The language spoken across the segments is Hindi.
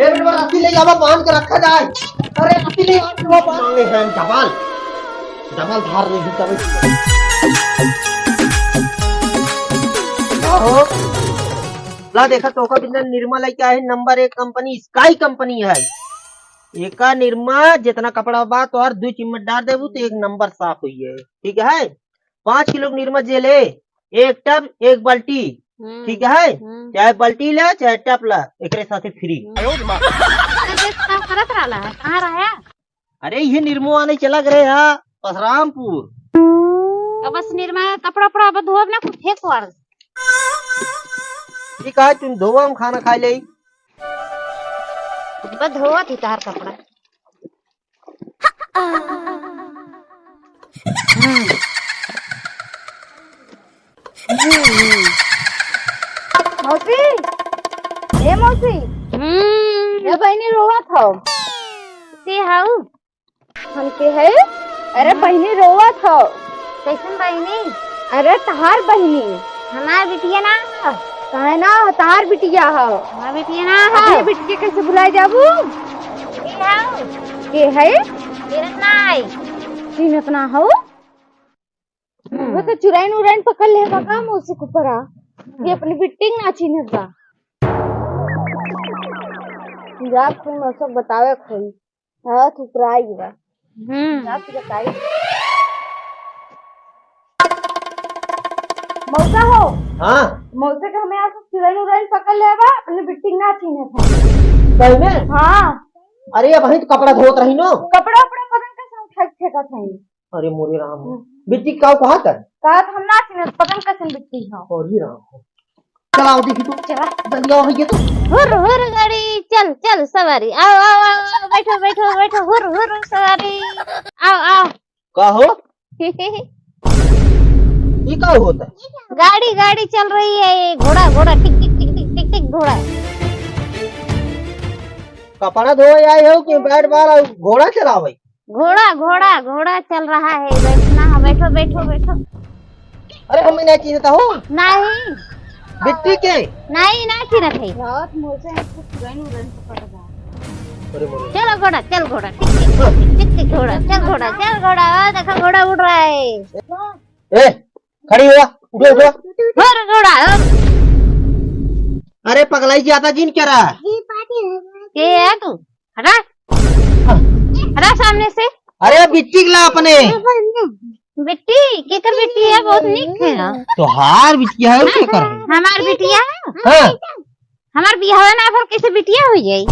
एक मिनट रस्सी ले जावा बांध के रखा जाए। अरे रस्सी ले जावा बांध ले है डबल डबल धार नहीं कभी हो। ला देखा तो का बिना निर्मल है क्या है नंबर 1 कंपनी स्काई कंपनी है। एका निर्मा जितना कपड़ा बा तो और 2 चिम्मच डाल देबू तो एक नंबर साफ हुई है। ठीक है 5 किलो निर्मा जेले एक टब एक बाल्टी। ठीक है चाहे बाल्टी ले चाहे टप ला एक साथ फ्री। कहाँ रहा? अरे ये निर्मो आने चला गए है परशुरामपुर। तो बस निर्मा कपड़ा पड़ा धोब ना कुछ फेंक वार। ठीक है तुम धोवा हम खाना खा ले बस धोवा थी तार कपड़ा। मौसी ए मौसी ये बहनी रोवत हो ते हाउ हमके है। अरे बहनी रोवत हो। कैसन बहनी? अरे तहार बहनी हमार बिटिया ना हो। कहे ना तहार बिटिया हो। हमार बिटिया ना हो। अपने बिटिया कैसे बुलाए जाबू? ते हाउ के है तेरत ना आई चिन्हत ना हो। वो तो चुराइन उराइन पकड़ ले का मौसी को परा ये अपनी बिट्टी ना चिन्हत बा। जाप तुम सब बतावे खोई हाथ उपराई बा। जाप बताई मौसा हो। हाँ मौसा के हमें आज चुराइन उराइन पकड़ ले बा अपनी बिट्टी ना चिन्हत है। सही में? हाँ अरे वही तो कपड़ा धोत रही नो। कपड़ा उपड़ा पता कैसे उठा फेंका था। अरे मोरे राम बिट्टी का कहा कर कहा हम ना चिन्हत पता कैसे बिट्टी हो। और ही राम चलाओ देखी तू चला जल्दी आओ ये तो हुर हुर गाड़ी चल चल सवारी आओ आओ आओ बैठो बैठो बैठो हुर हुर सवारी आओ आओ। का हो ये का होता है? गाड़ी गाड़ी चल रही है घोड़ा घोड़ा टिक टिक टिक टिक टिक टिक घोड़ा। कपड़ा धोए आए हो कि बैठ बार घोड़ा चलावे? घोड़ा घोड़ा घोड़ा चल रहा है बैठना है बैठो बैठो बैठो। अरे हमें नहीं चिन्हता हो नहीं बिट्टी के नहीं ना चिन्हत है। रात मौसा हमको चुराइन उराइन पकड़ बा। अरे मोरे चलो घोड़ा चल घोड़ा टिक टिक टिक टिक घोड़ा चल घोड़ा चल घोड़ा देखो घोड़ा उड़ रहा है। ए खड़ी हुआ उठो उठो। हुर घोड़ा अरे पगलाई ज्यादा जिन क्या रहा है? के है तू हटा हटा सामने से। अरे बिट्टी ला अपने बेटी के कर बेटी है बहुत निक है। तो हार बिटिया है क्या कर? हमार बिटिया है हाँ हमार बियाह ना फिर कैसे बिटिया हो जाई।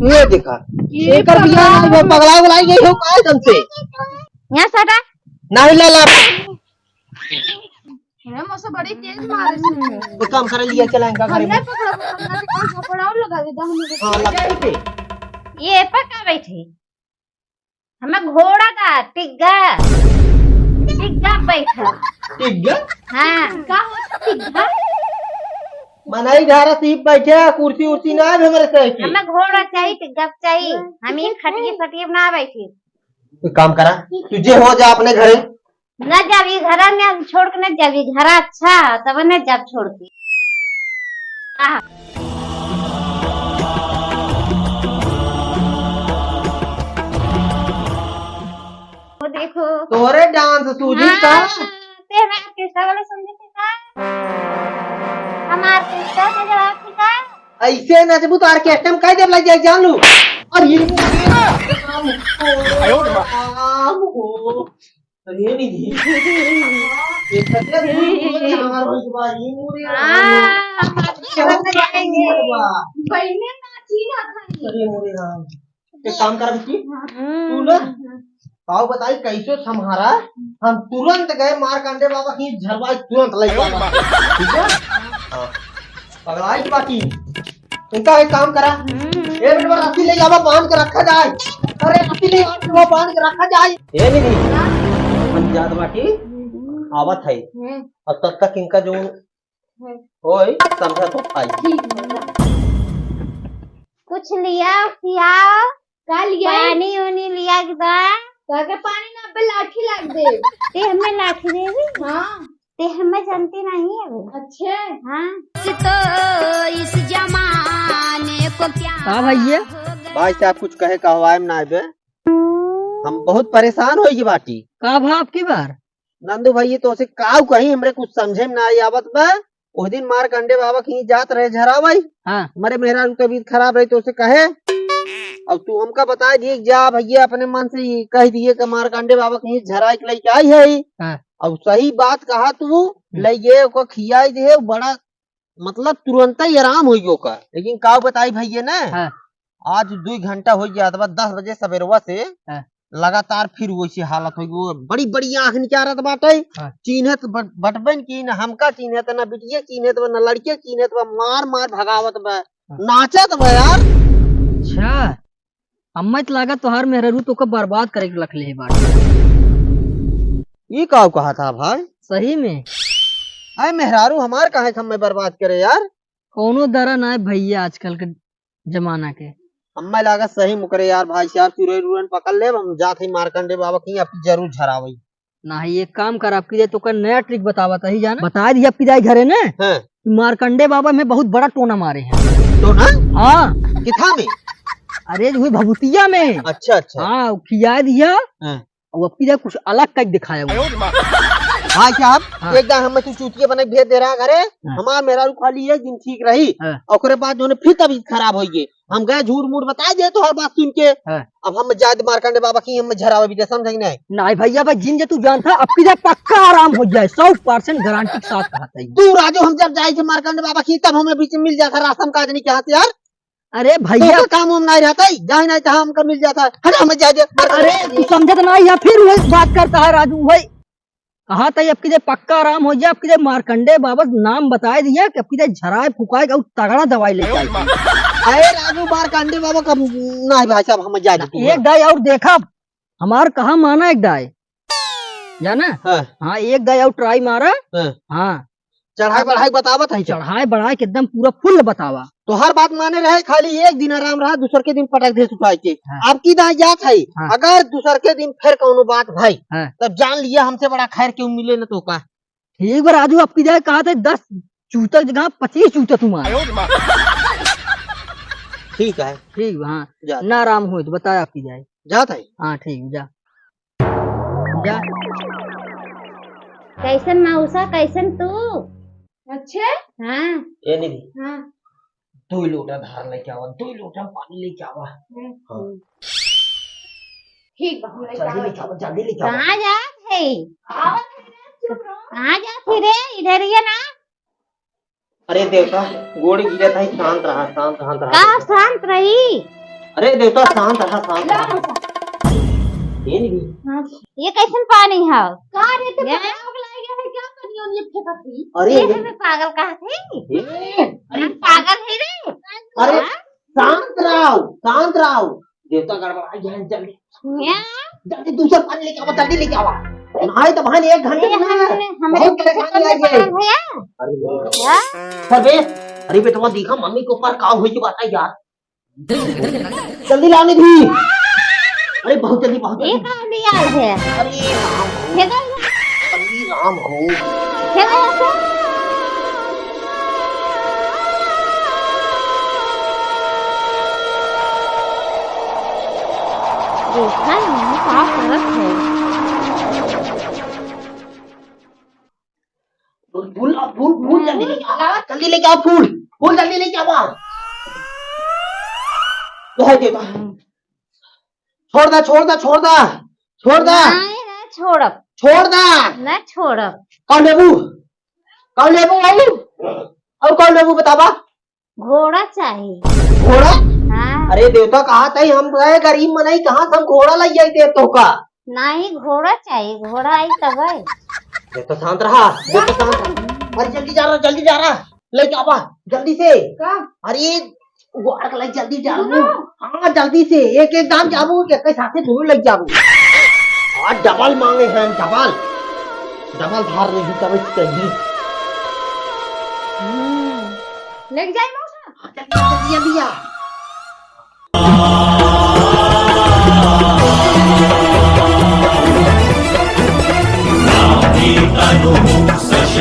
ये देखा ये कर बिया वो पगला बुलाई गई हो काय दम से यहाँ से हटा नहीं ला ला अरे मौसा बड़ी तेज मारे से तो काम कर लिया चलाएंगा घर में। हमने पकड़ा कपड़ा और लगा देता हमने। हाँ लगा पे ये पक्का बैठे हमें घोड़ा का टिग्गा टिग्गा बैठा। ठीक है हाँ का होता टिग्गा? मनाई धारा सीप बैठे कुर्सी उर्सी ना है हमारे से की। हमें घोड़ा चाहिए टिग्गा चाहिए हम ये खटिए खटिए ना बैठे। तो काम करा तुझे हो जा अपने घरे न जाबी घरा में छोड़ के न जाबी घरा अच्छा तब न जब छोड़ के। वो देखो तोरे डांस सूझी का ते मैं ऑर्केस्ट्रा वाले समझे थे का हम ऑर्केस्ट्रा में जब आपकी का ऐसे नचबू तो ऑर्केस्ट्रा में कई देर लग जाए जान लू। और ये अरे नहीं ये सत्य हमार होई बा ये मोरे बहने नाची ना था। अरे मोरे राम एक काम कर बिट्टी तू ना पाव बताई कैसे संहारा हम तुरंत गए मारकंडे बाबा की झलवाई तुरंत ले बाबा। ठीक है पगलाई बाकी इनका एक काम करा एक मिनट रस्सी ले जावा बांध के रखा जाए। अरे रस्सी ले जावा बांध के रखा जाए। ये नहीं हम जात बाटी आवत है और तब तक इनका जो होए समझा तो आई। कुछ लिया पिया का लिया पानी उनी लिया कि ताके पानी ना पे लाठी लग दे। ते हमें लाठी दे दी। हाँ ते हमें जानती नहीं है अभी। अच्छे हाँ तो इस जमाने को क्या हाँ भैया भाई साहब कुछ कहे कहवाए में ना बे, हम बहुत परेशान हो ये बाटी। का भा आपकी बार नंदू भाई तो से काव कहीं हमरे कुछ समझे में ना आई आवत बा। उस दिन मारकंडे बाबा कहीं जात रहे झरा भाई, हाँ हमारे मेहरा की तबीयत खराब रही तो उसे कहे, अब तू हमका बता दिए जा भैया अपने मन से ही कह दिए कि मारकंडे बाबा कहीं झरा के लेके आई है। हाँ। अब सही बात कहा तू ले गए को खियाई दे बड़ा मतलब तुरंत ही आराम हो गयो का। लेकिन काव बताई भैया ना, हाँ। आज 2 घंटा हो गया था 10 बजे सवेरवा से हाँ। लगातार फिर वैसी हालत हो गई, बड़ी बड़ी आंख निकालत बाटे। हाँ। चिन्हत बटबन की न हमका चिन्हत न बिटिया चिन्हत बा न लड़के चिन्हत बा, मार मार भगावत बा, नाचत बा यार। अच्छा अम्मा तो लगा तोहार मेहरू तो का बर्बाद करे के रख ले है बात। ये काव कहा था भाई सही में अरे मेहरारू हमार काहे समय बर्बाद करे यार। कोनो दरा ना है भैया आजकल के जमाना के। अम्मा लगा सही मुकरे यार भाई साहब चुरई रुरन पकड़ ले, हम जाते ही मारकंडे बाबा की आपकी जरूर झरावई। ना ही एक काम कर आपकी जाए तो का नया ट्रिक बतावा ही जाना बता दी आपकी जाए घरे ना हाँ। मारकंडे बाबा में बहुत बड़ा टोना मारे हैं। तो ना हाँ किथा में? अरे जो भभूतिया में। अच्छा अच्छा हाँ खिया दिया हाँ। और आपकी जाए कुछ अलग कच दिखाया वो। भाई साहब हाँ। एक दाम हमें तू चूतिया बने भेज दे रहा घरे, हमार मेहरारू खाली एक दिन ठीक रही हाँ। और बाद जो फिर तबीयत खराब हो गई। हम गए झूठ मूठ बता दिए तो हर बात सुन के। हाँ। अब हम जाते मारकंडे बाबा की हम झरावा भी समझ नहीं। नहीं भैया भाई जिन जे तू जानता आपकी जाए पक्का आराम हो जाए 100% गारंटी के साथ कहता है। तू राजो हम जब जाए थे मारकंडे बाबा की तब हमें बीच में मिल जाता राशन काज नहीं क्या यार। अरे भैया तो काम हम नहीं रहता ही जाए नहीं था हमका मिल जाता है हमें जाए। अरे तू समझे तो ना या फिर वही बात करता है राजू भाई। कहा था आपकी जाए पक्का आराम हो जाए, आपकी जाए मारकंडे बाबा नाम बताए दिया कि आपकी जाए झराए फुकाएगा और तगड़ा दवाई लेके आएगी। अरे राजू मारकंडे बाबा का नहीं भाई साहब हम जाए एक दाई और देखा हमार कहा माना एक दाई जाना। हाँ। हाँ एक दाई और ट्राई मारा। हाँ चढ़ाई बढ़ाई बतावत है चढ़ाए बढ़ाए के एकदम पूरा फुल बतावा। तो हर बात माने रहे, खाली एक दिन आराम रहा दूसर के दिन पटक दे सुखाई के। हाँ। आपकी दाई जात है। हाँ। अगर दूसर के दिन फिर कौनो बात भाई हाँ। तब जान लिया हमसे बड़ा खैर क्यों मिले न तो का। ठीक बार राजू आपकी जाए कहा था 10 जूता जगह 25 जूता तुम्हारा। ठीक है ठीक हाँ जा। ना आराम हुए तो बताया आपकी जाए। जात है। हाँ ठीक जा जा। कैसन मौसा कैसन तू? अच्छे हाँ ये निधि हाँ 2 लोटा धार लेके आवा, 2 लोटा पानी लेके आवा। हाँ। ठीक बा हम जल्दी लेके आवा जल्दी लेके आवा। कहाँ जात है? आवत है ना चुप रहो। कहाँ जात है रे? इधर ही है ना। अरे देवता गोड़ी गिरा था शांत रहा शांत शांत रहा। का शांत रही? अरे देवता शांत रहा शांत रहा। ये निधि ये कैसन पानी है? का रे ते ये? आग लग गया है क्या करियो ये फेंकती। अरे ये हमें पागल कहते हैं? अरे पागल है रे? अरे हाँ? शांत रहो देवता गड़बड़ा जाए जल्दी यहाँ? जल्दी दूसरा पानी लेके आवा जल्दी लेके आवा। नहाए तो बहन 1 घंटे ये में हमने बहुत परेशानी आ गई। भैया अरे हाँ? सबे अरे बेटवा देखा मम्मी के ऊपर काव हुई की बात है यार। जल्दी लाने थी। अरे बहुत जल्दी ये कहाँ लिया है? अरे राम हो फेंका अरे राम हो। फेंका ऐसे? देखा नहीं क्या फर्क है? फूल जल्दी लेके आवा जल्दी लेके आओ फूल जल्दी लेके आवा। तो है देवता छोड़ दा नहीं ना छोड़ब छोड़ दा। ना छोड़ब। कौन लेबू और कौन लेबू बतावा। घोड़ा चाहिए। घोड़ा? हाँ अरे देवता कहा था हम गए गरीब मनाई कहाँ से हम घोड़ा लग जाए थे तो का। नहीं घोड़ा चाहिए, घोड़ा आई तब है। देवता शांत रहा देवता शांत रहा। अरे जल्दी जा रहा लेके आवा जल्दी से। का अरे गुआड़ के लग जल्दी जाबू। हाँ जल्दी से एक दाम जाबू एक साथे दोनों लग जाबू। हाँ डबल मांगे हैं डबल धार नहीं तब चाहिए। लेके जाए मौसा। जल्दी आ। Sasha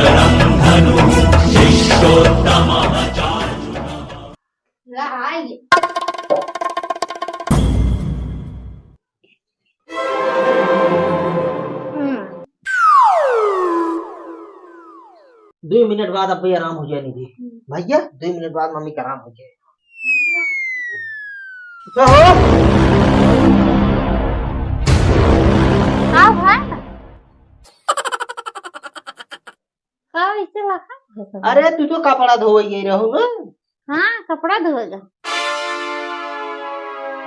2 मिनट बाद अब भी आराम हो जाए निधि भैया 2 मिनट बाद मम्मी का आराम हो जाए क्या हो हाँ भाई हाँ इसे लगा अरे तू तो कपड़ा धोई गई रहू ना हाँ कपड़ा धोएगा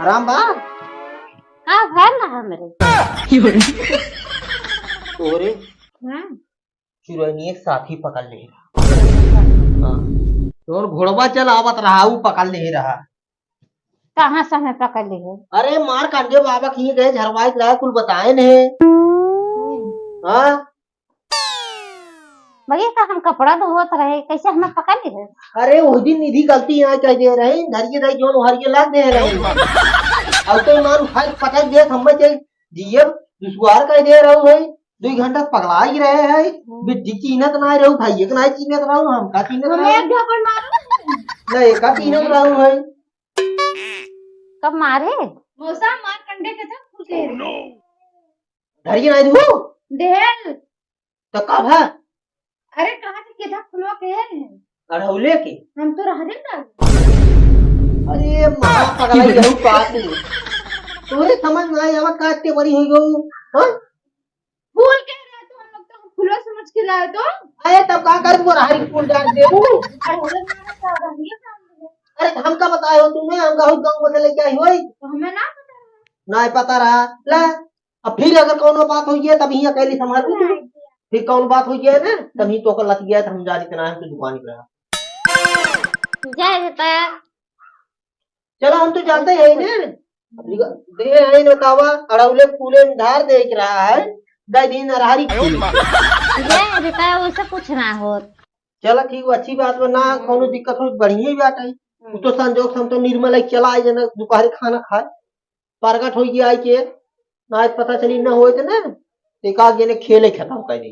आराम बा हाँ भाई ना मेरे तोरे हाँ चुरैनी एक साथी पकड़ ले हाँ तोर घोड़वा चल आवत रहा वो पकड़ ले रहा कहाँ से हमें पकड़ ली है अरे मार कांडे बाबा कहीं गए झरवाई रहा कुल बताए ने हाँ भैया तो हम कपड़ा धोत रहे कैसे हमें पकड़ ली है अरे वो दिन निधि गलती यहाँ कह दे रहे धरिए धरी जोन हरिए लाग दे रहे अब तो मान उठा के पटक दे हम जिये दुश्वार कह दे रहा है 2 घंटा पगला ही रहे है बिट्टी चीनत ना रहू भाई ना चीनत रहू हम का चीनत रहू नहीं का चीनत रहू है कब मारे मौसा मार कंडे के था फूल के धरिए नहीं दू देहल तो कब है अरे कहाँ से केधा फुलवा के है अड़ौले के हम तो रहने ना अरे माँ पगला ही रहू पास तोरे समझ में आई अब काट के बड़ी हुई गो हाँ फूल के रहा तो हम लोग तो फुलवा समझ के लाए तो अरे तब का कर वो हरी फूल डाल दे अरे हम का बताए हो तुम्हें हम का गाँव में लेके आई होई तो हमें ना पता नहीं पता रहा ला अब फिर अगर कौन बात हुई है तभी अकेली संभाल फिर कौन बात हुई है ना तभी तो कर लग गया तो हम जारी तना है दुकान पे रहा जय देता है चलो हम तो जानते हैं ना दे है न कावा अड़ौले फूले में धार देख रहा है दे दिन अरहरी फूल जय देता है उससे कुछ ना हो चलो ठीक अच्छी बात बा ना कोनो दिक्कत हो बढ़िया ही बात है वो तो संजोग से हम तो निर्मल एक चला आई जना दोपहर खाना खाए प्रगट हो गया आई के ना आज पता चली ना होए तो ना एक आगे ने खेले खत्म कर दी